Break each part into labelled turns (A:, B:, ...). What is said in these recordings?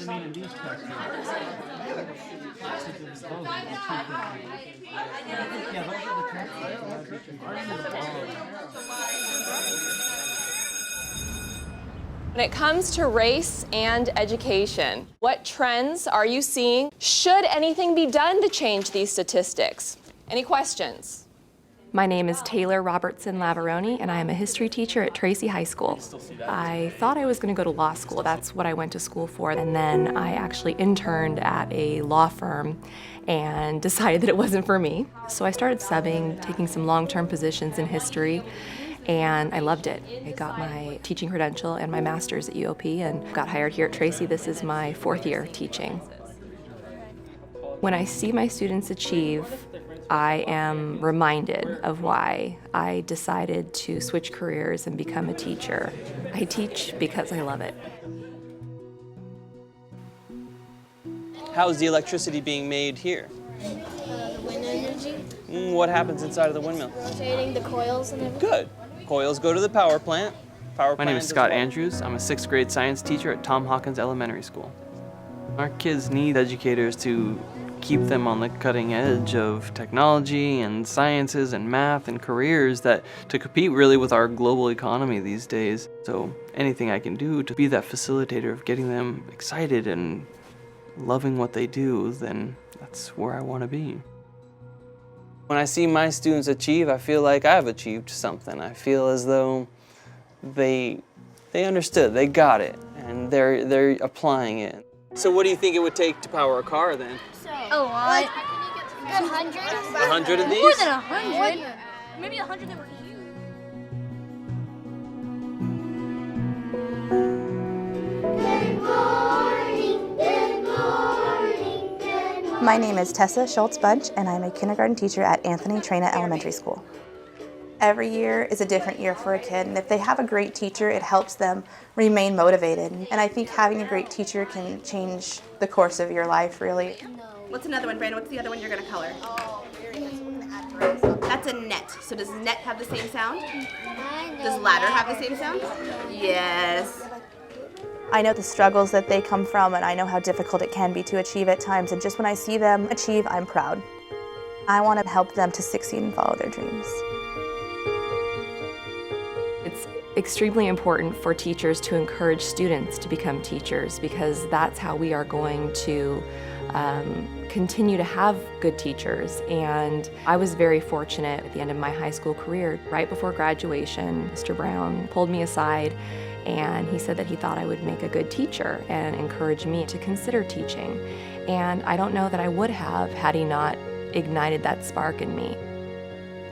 A: When it comes to race and education, what trends are you seeing? Should anything be done to change these statistics? Any questions?
B: My name is Taylor Robertson Lavaroni, and I am a history teacher at Tracy High School. I thought I was going to go to law school. That's what I went to school for. And then I actually interned at a law firm and decided that it wasn't for me. So I started subbing, taking some long-term positions in history, and I loved it. I got my teaching credential and my master's at UOP and got hired here at Tracy. This is my 4th year teaching. When I see my students achieve, I am reminded of why I decided to switch careers and become a teacher. I teach because I love it.
C: How is the electricity being made here?
D: The wind energy.
C: What happens inside of the windmill?
D: Rotating the coils and everything.
C: Good. Coils go to the power plant.
E: My name is Scott Andrews. I'm a 6th grade science teacher at Tom Hawkins Elementary School. Our kids need educators to keep them on the cutting edge of technology and sciences and math and careers that to compete really with our global economy these days. So anything I can do to be that facilitator of getting them excited and loving what they do, then that's where I want to be.
C: When I see my students achieve, I feel like I've achieved something. I feel as though they understood, they got it, and they're applying it. So what do you think it would take to power a car then?
D: A lot. 100?
C: 100 of these?
D: More than 100. Maybe 100 that were huge.
F: Good morning, good morning, good morning.
G: My name is Tessa Schultz-Bunch, and I'm a kindergarten teacher at Anthony Traina Elementary School. Every year is a different year for a kid, and if they have a great teacher, it helps them remain motivated. And I think having a great teacher can change the course of your life, really.
H: What's another one, Brandon? What's the other one you're going to color?
D: Oh,
H: That's a net. So does net have the same sound? Does ladder have the same sound? Yes.
G: I know the struggles that they come from, and I know how difficult it can be to achieve at times, and just when I see them achieve, I'm proud. I want to help them to succeed and follow their dreams.
B: It's extremely important for teachers to encourage students to become teachers because that's how we are going to continue to have good teachers. And I was very fortunate at the end of my high school career. Right before graduation, Mr. Brown pulled me aside and he said that he thought I would make a good teacher and encouraged me to consider teaching. And I don't know that I would have had he not ignited that spark in me.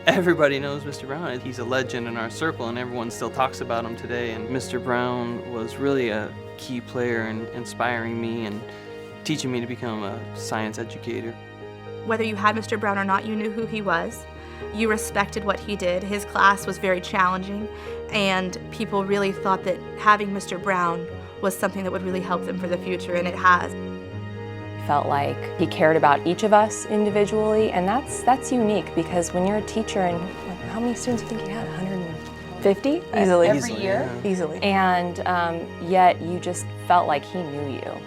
E: Everybody knows Mr. Brown. He's a legend in our circle and everyone still talks about him today. And Mr. Brown was really a key player in inspiring me and teaching me to become a science educator.
H: Whether you had Mr. Brown or not, you knew who he was. You respected what he did. His class was very challenging, and people really thought that having Mr. Brown was something that would really help them for the future, and it has.
B: Felt like he cared about each of us individually, and that's unique because when you're a teacher, and how many students do you think you had? 150?
G: Easily.
B: Every year?
E: Yeah.
G: Easily.
B: And yet you just felt like he knew you.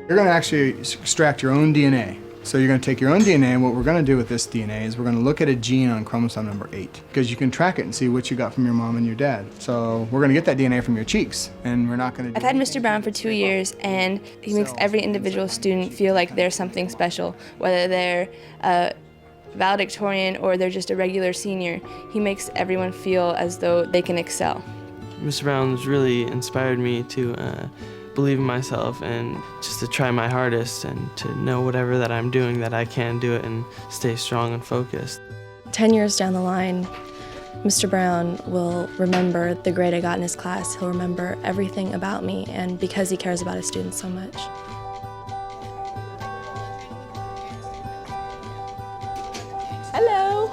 I: You're going to actually extract your own DNA. So you're going to take your own DNA, and what we're going to do with this DNA is we're going to look at a gene on chromosome number 8, because you can track it and see what you got from your mom and your dad. So we're going to get that DNA from your cheeks, and we're not going to
J: I've had Mr. Brown for 2 years, and he makes every individual student feel like they're something special, whether they're a valedictorian or they're just a regular senior. He makes everyone feel as though they can excel.
E: Mr. Brown's really inspired me to believe in myself and just to try my hardest and to know whatever that I'm doing that I can do it and stay strong and focused.
J: 10 years down the line, Mr. Brown will remember the grade I got in his class. He'll remember everything about me, and because he cares about his students so much.
A: Hello.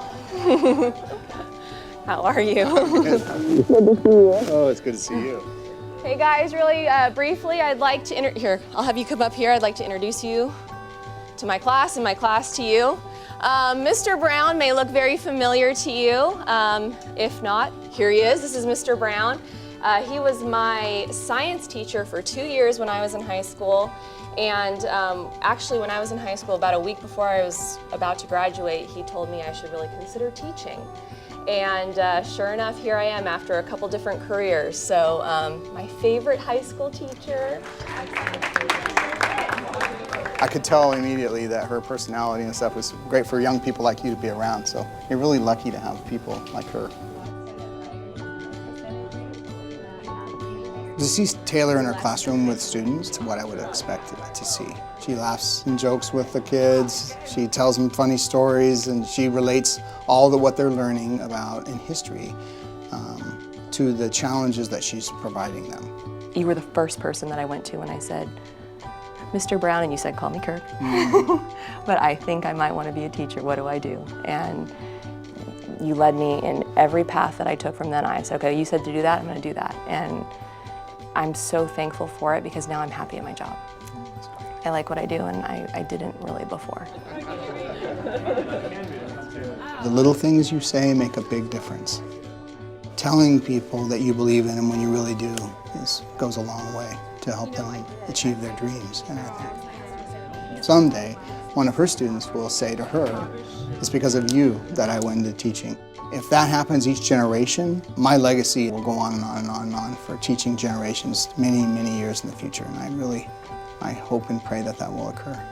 A: How are you?
I: Good to see you. Oh, it's good to see you.
A: Hey guys, really briefly, I'd like to I'll have you come up here. I'd like to introduce you to to my class and my class to you. Mr. Brown may look very familiar to you. If not, here he is. This is Mr. Brown. He was my science teacher for 2 years when I was in high school. And actually, when I was in high school, about a week before I was about to graduate, he told me I should really consider teaching. And sure enough, here I am after a couple different careers. So my favorite high school teacher.
K: I could tell immediately that her personality and stuff was great for young people like you to be around. So you're really lucky to have people like her. To see Taylor in her classroom with students is what I would expect to see. She laughs and jokes with the kids, she tells them funny stories, and she relates all of what they're learning about in history to the challenges that she's providing them.
B: You were the first person that I went to when I said, Mr. Brown, and you said, call me Kirk. But I think I might want to be a teacher, what do I do? And you led me in every path that I took from then. I said, okay, you said to do that, I'm going to do that. And I'm so thankful for it because now I'm happy at my job. I like what I do, and I didn't really before.
K: The little things you say make a big difference. Telling people that you believe in them when you really do goes a long way to help them achieve their dreams. And I think someday, one of her students will say to her, it's because of you that I went into teaching. If that happens each generation, my legacy will go on and on and on and on for teaching generations many, many years in the future. And I hope and pray that that will occur.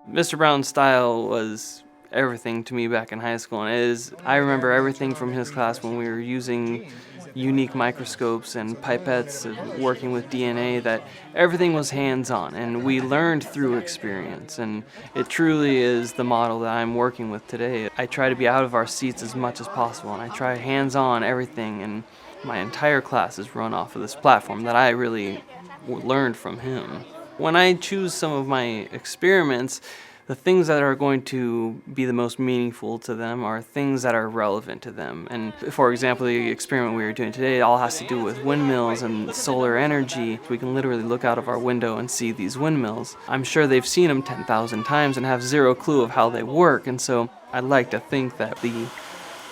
E: Mr. Brown's style was everything to me back in high school, and I remember everything from his class when we were using unique microscopes and pipettes and working with DNA, that everything was hands-on and we learned through experience, and it truly is the model that I'm working with today. I try to be out of our seats as much as possible, and I try hands-on everything, and my entire class is run off of this platform that I really learned from him. When I choose some of my experiments, the things that are going to be the most meaningful to them are things that are relevant to them. And for example, the experiment we were doing today all has to do with windmills and solar energy. We can literally look out of our window and see these windmills. I'm sure they've seen them 10,000 times and have zero clue of how they work. And so I'd like to think that the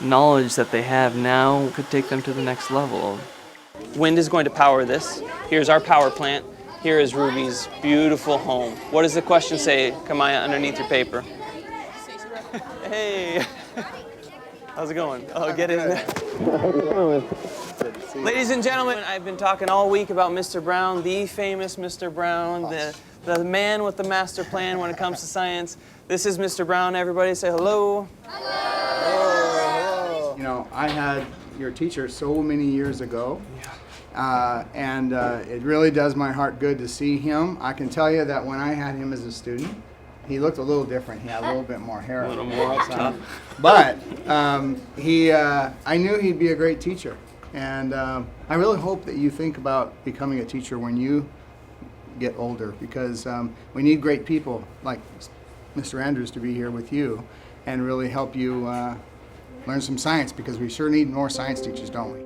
E: knowledge that they have now could take them to the next level.
C: Wind is going to power this. Here's our power plant. Here is Ruby's beautiful home. What does the question say, Kamaya, underneath your paper? Hey, how's it going? Oh, get in there. Ladies and gentlemen, I've been talking all week about Mr. Brown, the famous Mr. Brown, the man with the master plan when it comes to science. This is Mr. Brown, everybody say hello.
I: Hello. You know, I had your teacher so many years ago. And it really does my heart good to see him. I can tell you that when I had him as a student, he looked a little different. He had a little bit more hair.
C: A little more up top.
I: But I knew he'd be a great teacher. And I really hope that you think about becoming a teacher when you get older, because we need great people like Mr. Andrews to be here with you and really help you learn some science, because we sure need more science teachers, don't we?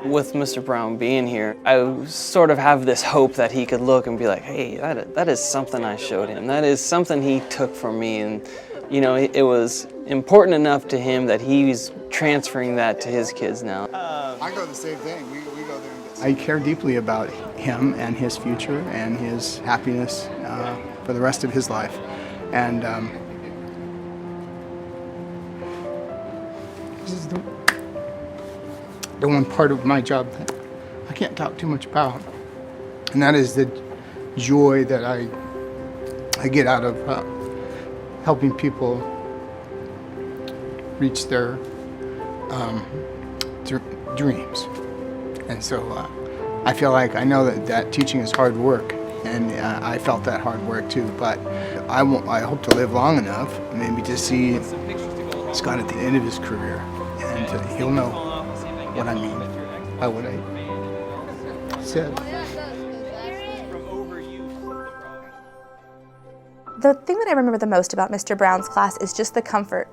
C: With Mr. Brown being here, I sort of have this hope that he could look and be like, hey, that is something I showed him. That is something he took from me. And, you know, it was important enough to him that he's transferring that to his kids now.
K: I go the same thing. We go there and get
I: I care deeply about him and his future and his happiness for the rest of his life. And this is the one part of my job that I can't talk too much about, and that is the joy that I get out of helping people reach their dreams. And so I feel like I know that teaching is hard work, and I felt that hard work too, but I hope to live long enough maybe to see Scott at the end of his career, and he'll know what I mean by what I said.
G: The thing that I remember the most about Mr. Brown's class is just the comfort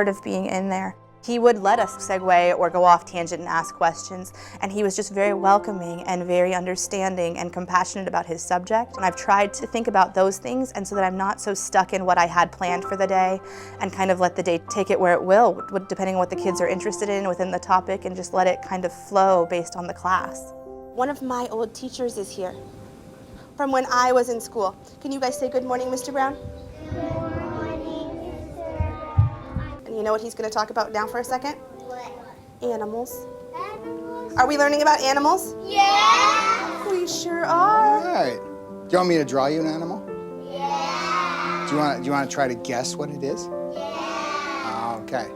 G: of being in there. He would let us segue or go off tangent and ask questions, and he was just very welcoming and very understanding and compassionate about his subject. And I've tried to think about those things, and so that I'm not so stuck in what I had planned for the day, and kind of let the day take it where it will, depending on what the kids are interested in within the topic, and just let it kind of flow based on the class. One of my old teachers is here, from when I was in school. Can you guys say good morning, Mr. Brown? You know what he's going to talk about now for a second?
F: What?
G: Animals.
F: Animals.
G: Are we learning about animals?
F: Yeah.
G: We sure are.
K: All right. Do you want me to draw you an animal?
F: Yeah.
K: Do you want to try to guess what it is?
F: Yeah.
K: Okay.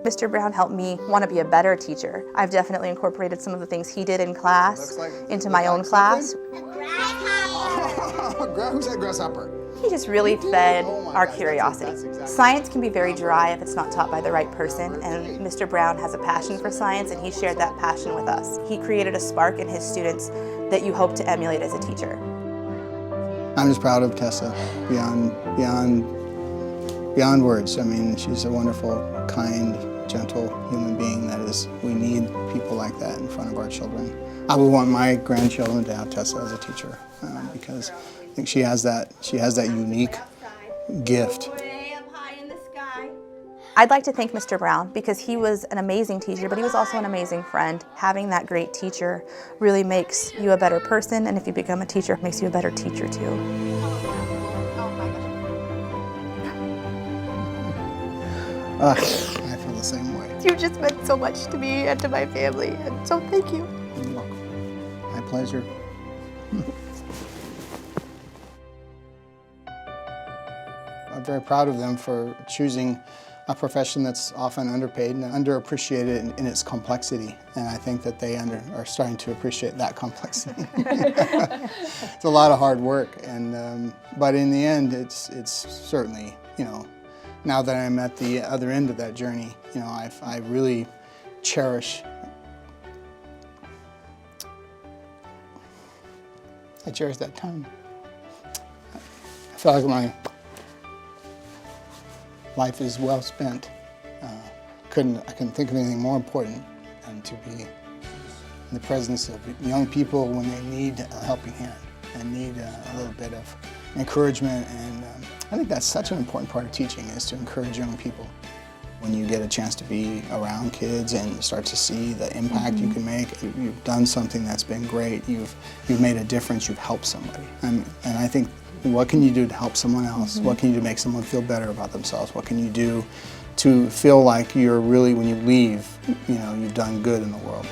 G: Mr. Brown helped me want to be a better teacher. I've definitely incorporated some of the things he did in class into my own class.
F: A grasshopper.
K: Who said grasshopper?
G: He just really fed our curiosity. Science can be very dry if it's not taught by the right person, and Mr. Brown has a passion for science, and he shared that passion with us. He created a spark in his students that you hope to emulate as a teacher.
K: I'm just proud of Tessa beyond words. I mean, she's a wonderful, kind, gentle human being we need people like that in front of our children. I would want my grandchildren to have Tessa as a teacher because I think she has that unique gift.
G: I'd like to thank Mr. Brown because he was an amazing teacher, but he was also an amazing friend. Having that great teacher really makes you a better person, and if you become a teacher, it makes you a better teacher too.
K: I feel the same way.
G: You just meant so much to me and to my family, and so thank you.
K: You're welcome. My pleasure. I'm very proud of them for choosing a profession that's often underpaid and underappreciated in its complexity. And I think that they are starting to appreciate that complexity. It's a lot of hard work, but in the end, it's certainly, now that I'm at the other end of that journey, I really cherish. I cherish that time. I feel like my life is well spent. I couldn't think of anything more important than to be in the presence of young people when they need a helping hand and need a little bit of encouragement. And I think that's such an important part of teaching, is to encourage young people. When you get a chance to be around kids and start to see the impact you can make, you've done something that's been great. You've made a difference. You've helped somebody. And I think, what can you do to help someone else? What can you do to make someone feel better about themselves? What can you do to feel like you're really, when you leave, you've done good in the world?